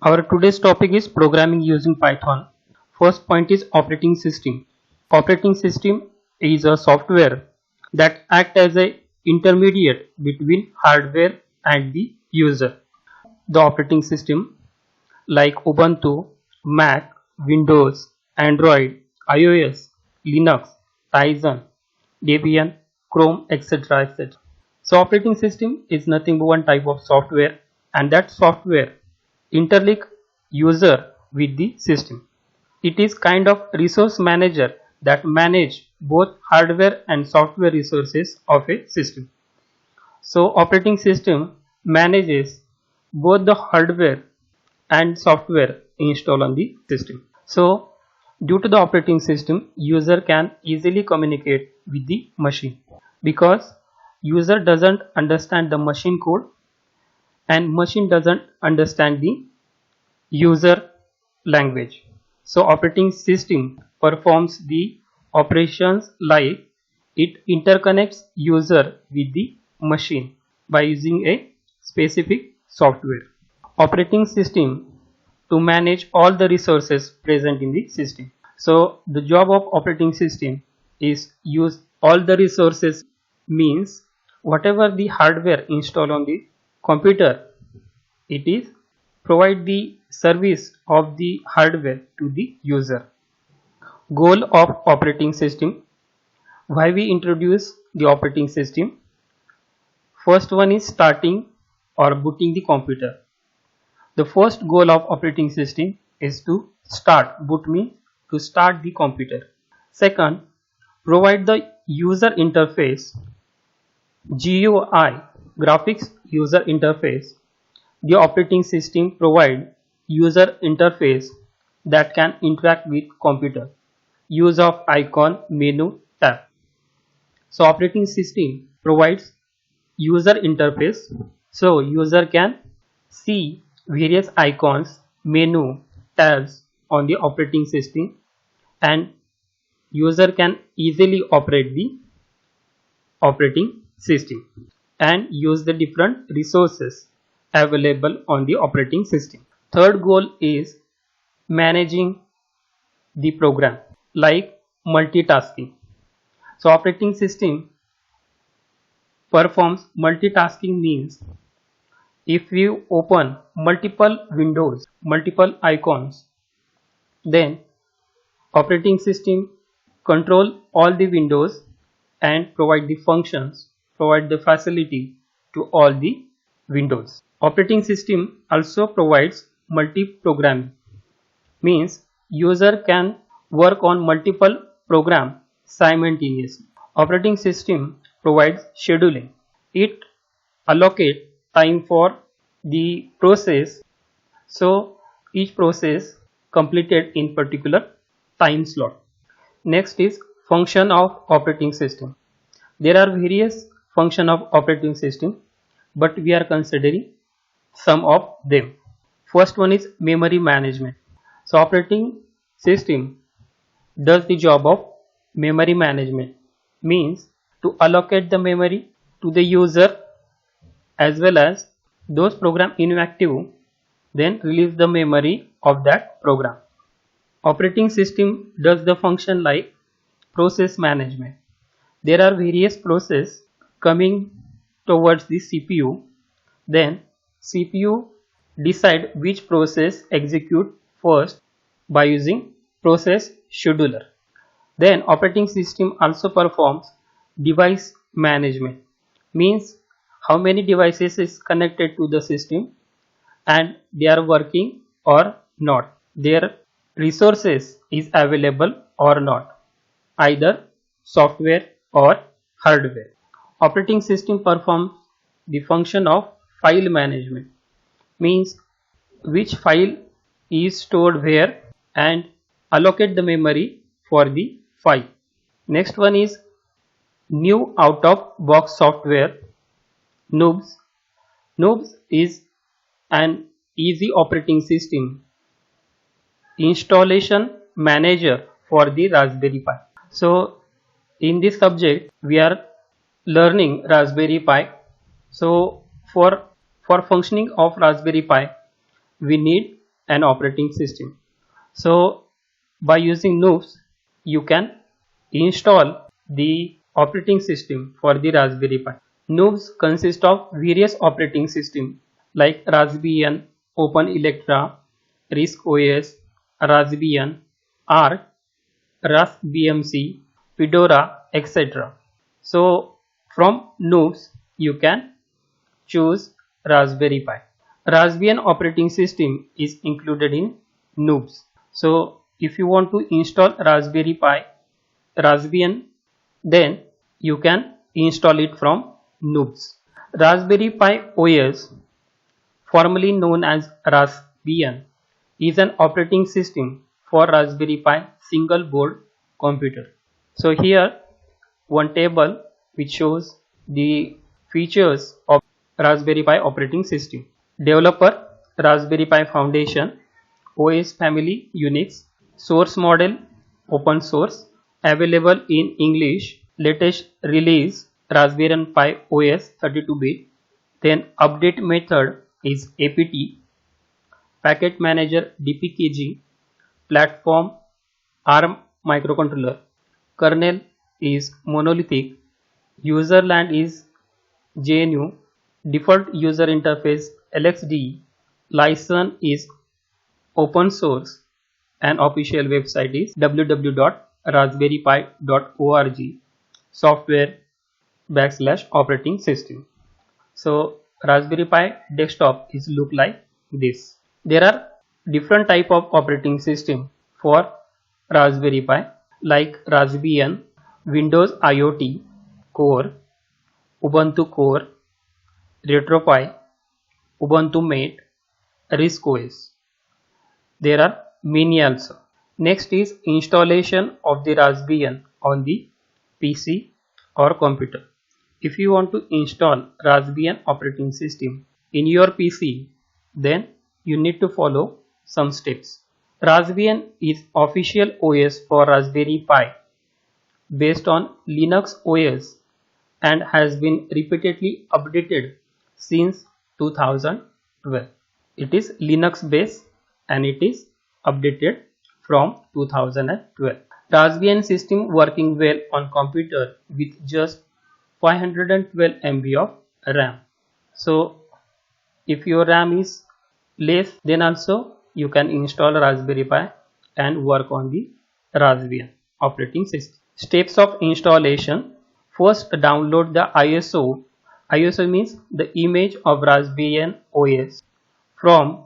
Our today's topic is programming using Python. First point is operating system. Operating system is a software that acts as an intermediate between hardware and the user. The operating system like Ubuntu, Mac, Windows, Android, iOS, Linux, Tizen, Debian, Chrome, etc. etc. So operating system is nothing but one type of software, and that software interlink user with the system. It is kind of resource manager that manage both hardware and software resources of a system. So operating system manages both the hardware and software installed on the system. So due to the operating system, user can easily communicate with the machine because user doesn't understand the machine code and machine doesn't understand the user language. So operating system performs the operations like it interconnects user with the machine by using a specific software. Operating system to manage all the resources present in the system. So the job of operating system is use all the resources, means whatever the hardware installed on the computer, it is provide the service of the hardware to the user. Goal of operating system. Why we introduce the operating system? First one is starting or booting the computer. The first goal of operating system is to start. Boot means to start the computer. Second, provide the user interface, GUI, graphics user interface. The operating system provide user interface that can interact with computer. Use of icon, menu, tab. So operating system provides user interface, so user can see various icons, menu, tabs on the operating system, and user can easily operate the operating system and use the different resources available on the operating system. Third goal is managing the program like multitasking. So operating system performs multitasking, means if you open multiple windows, multiple icons, then operating system control all the windows and provide the functions, provide the facility to all the windows. Operating system also provides multi-programming, means user can work on multiple programs simultaneously. Operating system provides scheduling. It allocates time for the process, so each process completed in particular time slot. Next is function of operating system. There are various function of operating system, but we are considering some of them. First one is memory management. So operating system does the job of memory management, means to allocate the memory to the user as well as those program inactive, then release the memory of that program. Operating system does the function like process management. There are various process coming towards the CPU, then CPU decide which process execute first by using process scheduler. Then operating system also performs device management, means how many devices is connected to the system and they are working or not, their resources is available or not, either software or hardware. Operating system performs the function of file management, means which file is stored where and allocate the memory for the file. Next one is new out of box software, NUBS. NUBS is an easy operating system installation manager for the Raspberry Pi. So in this subject we are learning Raspberry Pi. So for functioning of Raspberry Pi we need an operating system. So by using Noobs, you can install the operating system for the Raspberry Pi. Noobs consist of various operating systems like Raspbian, OpenElectra, RISC OS, Raspbian, Arch, Rust BMC, Fedora, etc. So from Noobs, you can choose Raspberry Pi. Raspbian operating system is included in Noobs. So if you want to install Raspberry Pi Raspbian, then you can install it from Noobs. Raspberry Pi OS, formerly known as Raspbian, is an operating system for Raspberry Pi single board computer. So here one table which shows the features of Raspberry Pi operating system. Developer Raspberry Pi Foundation, OS family Unix, source model open source, available in English, latest release Raspberry Pi OS 32-bit, then update method is apt, packet manager dpkg, platform ARM microcontroller, kernel is monolithic, userland is GNU, default user interface LXDE, license is open source, and official website is www.raspberrypi.org software /operating system. So Raspberry Pi desktop is look like this. There are different type of operating system for Raspberry Pi like Raspbian, Windows IoT Core, Ubuntu Core, RetroPie, Ubuntu Mate, RISC OS. There are many also. Next is installation of the Raspbian on the PC or computer. If you want to install Raspbian operating system in your PC, then you need to follow some steps. Raspbian is official OS for Raspberry Pi based on Linux OS and has been repeatedly updated since 2012. It is Linux based and it is updated from 2012. Raspbian system working well on computer with just 512 MB of RAM. So if your RAM is less, then also you can install Raspberry Pi and work on the Raspbian operating system. Steps of installation. First, download the ISO. ISO means the image of Raspbian OS from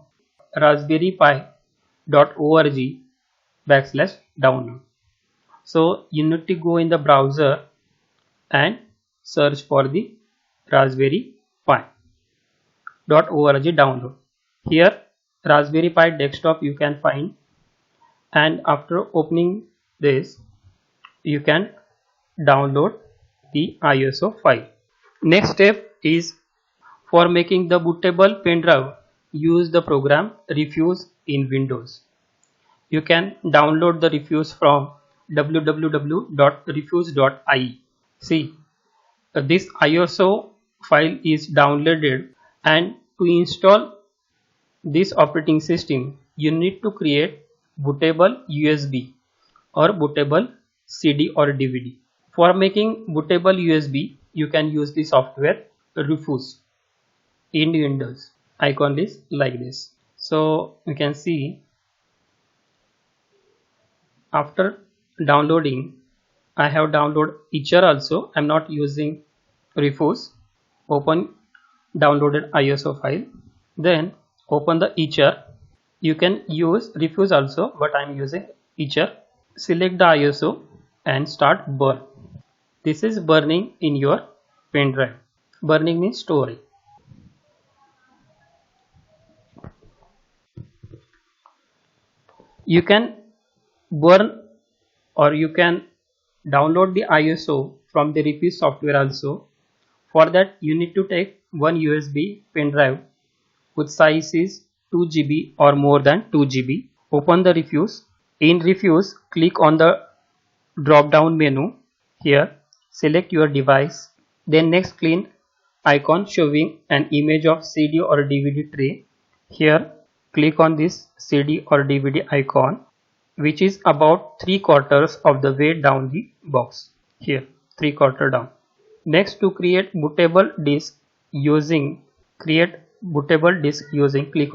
raspberrypi.org/download. So you need to go in the browser and search for the Raspberry Pi.org download. Here Raspberry Pi desktop you can find, and after opening this you can download the ISO file. Next step is for making the bootable pen drive, use the program Refuse in Windows. You can download the Refuse from www.refuse.ie. See, this ISO file is downloaded, and to install this operating system you need to create bootable USB or bootable CD or DVD. For making bootable USB you can use the software Refuse in Windows. Icon is like this. So you can see after downloading, I have downloaded Etcher also. I am not using Refuse. Open downloaded ISO file, then open the Etcher. You can use Refuse also, but I am using Etcher. Select the ISO and start burn. This is burning in your pen drive. Burning means storing. You can burn or you can download the ISO from the Refuse software also. For that you need to take one USB pen drive whose size is 2 GB or more than 2 GB. Open the Refuse. In Refuse, click on the drop down menu. Here select your device, then next clean icon showing an image of CD or DVD tray. Here click on this CD or DVD icon, which is about 3/4 of the way down the box. Here, 3/4 down. Next, to create bootable disk using click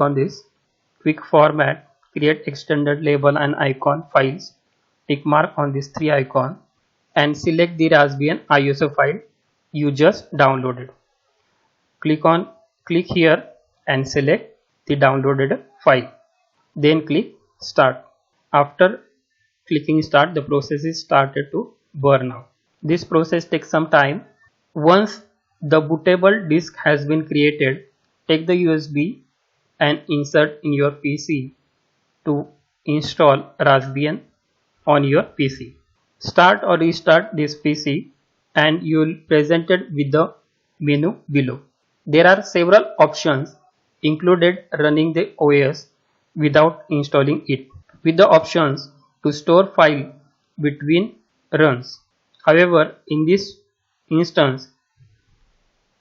on this quick format, create extended label and icon files, tick mark on this 3 icon and select the Raspbian ISO file you just downloaded. Click here and select the downloaded file. Then click start. After clicking start, the process is started to burn out. This process takes some time. Once the bootable disk has been created, take the USB and insert in your PC to install Raspbian on your PC. Start or restart this PC and you will presented with the menu below. There are several options included running the OS without installing it, with the options to store file between runs. However, in this instance,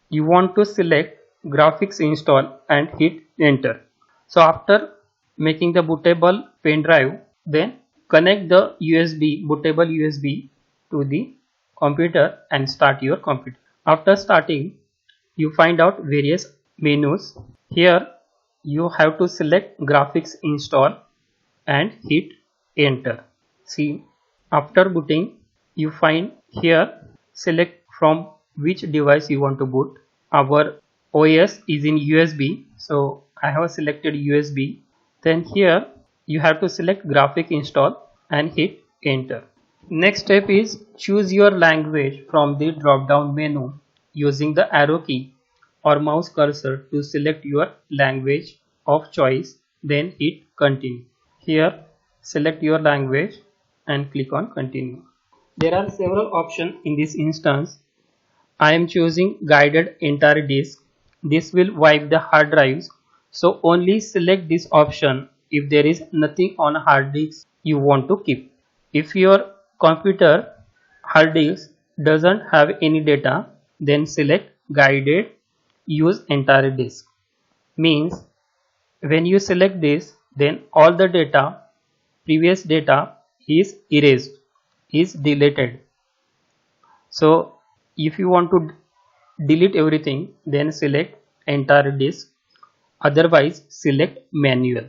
you want to select graphics install and hit enter. So after making the bootable pen drive, then connect the bootable USB to the computer and start your computer. After starting, you find out various menus. Here you have to select graphics install and hit enter. See, after booting, you find here select from which device you want to boot. Our OS is in USB, so I have selected USB. Then here you have to select graphic install and hit enter. Next step is choose your language from the drop down menu using the arrow key or mouse cursor to select your language of choice, then hit continue. Here select your language and click on continue. There are several options in this instance. I am choosing guided entire disk. This will wipe the hard drives, so only select this option if there is nothing on hard disk you want to keep. If your computer hard disk doesn't have any data, then select guided use entire disk. Means when you select this, then all the previous data is erased, is deleted. So if you want to delete everything, then select entire disk, otherwise select manual.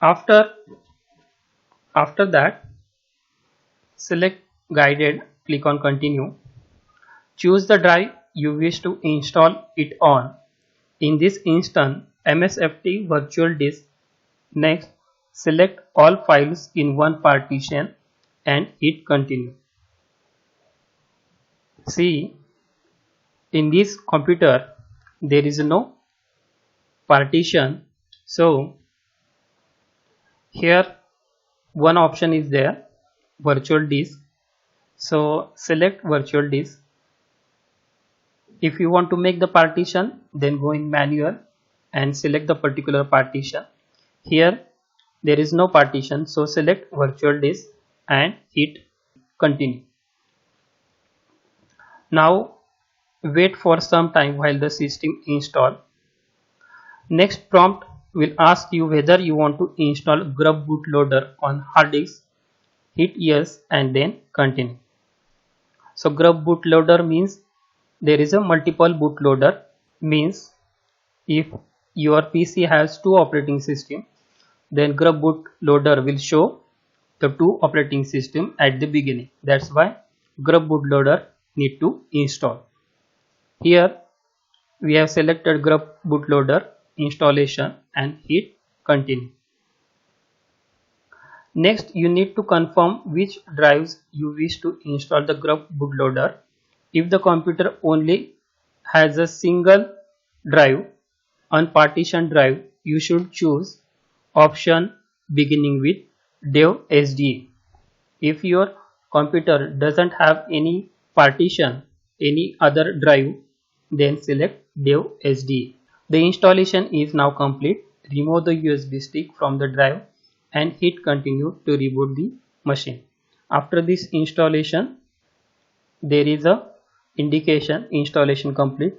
After that, select guided, click on continue. Choose the drive you wish to install it on. In this instance, MSFT virtual disk. Next, select all files in one partition and hit continue. See, in this computer there is no partition, so here one option is there, virtual disk. So select virtual disk. If you want to make the partition, then go in manual and select the particular partition. Here there is no partition, so select virtual disk and hit continue. Now wait for some time while the system install. Next prompt will ask you whether you want to install Grub bootloader on hard disk. Hit yes and then continue. So Grub bootloader means there is a multiple bootloader, means if your PC has 2 operating systems, then Grub bootloader will show the 2 operating system at the beginning. That's why Grub bootloader need to install. Here we have selected Grub bootloader installation and hit continue. Next, you need to confirm which drives you wish to install the Grub bootloader. If the computer only has a single drive, unpartitioned drive, you should choose option beginning with dev SDA. If your computer doesn't have any partition, any other drive, then select dev SDA. The installation is now complete. Remove the USB stick from the drive and hit continue to reboot the machine. After this installation, there is a indication installation complete.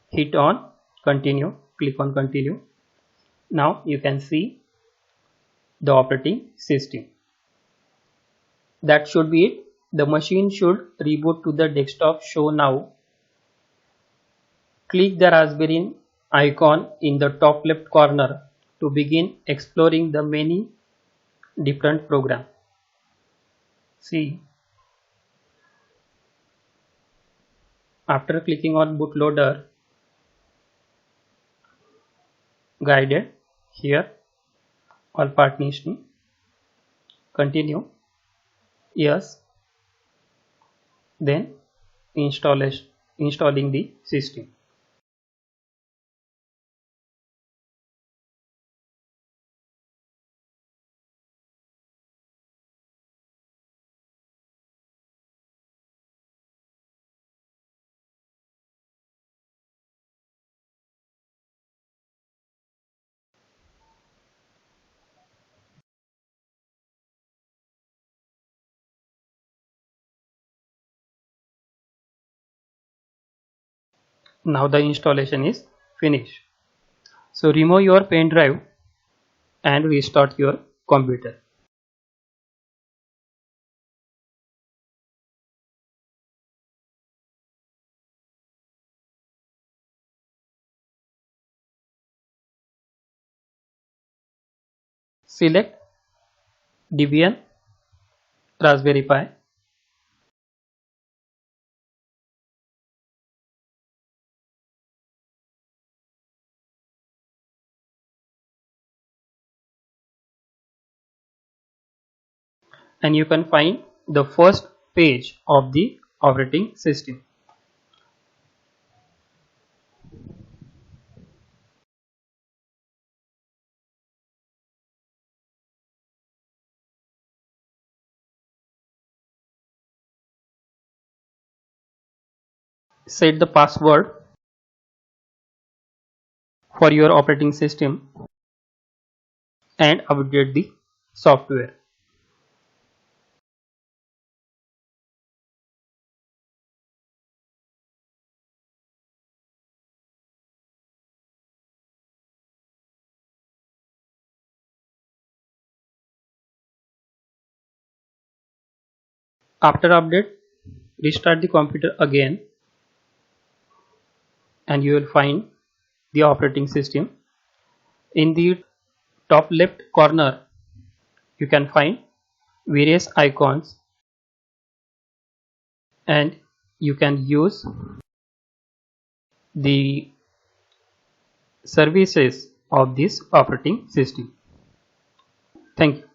Hit on continue, click on continue. Now you can see the operating system. That should be it. The machine should reboot to the desktop show now. Click the Raspberry icon in the top left corner to begin exploring the many different programs. See, after clicking on bootloader, guided here, all partitioning, continue, yes, then installing the system. Now the installation is finished. So remove your pen drive and restart your computer. Select Debian Raspberry Pi. And you can find the first page of the operating system. Set the password for your operating system and update the software. After update, restart the computer again and you will find the operating system. In the top left corner, you can find various icons and you can use the services of this operating system. Thank you.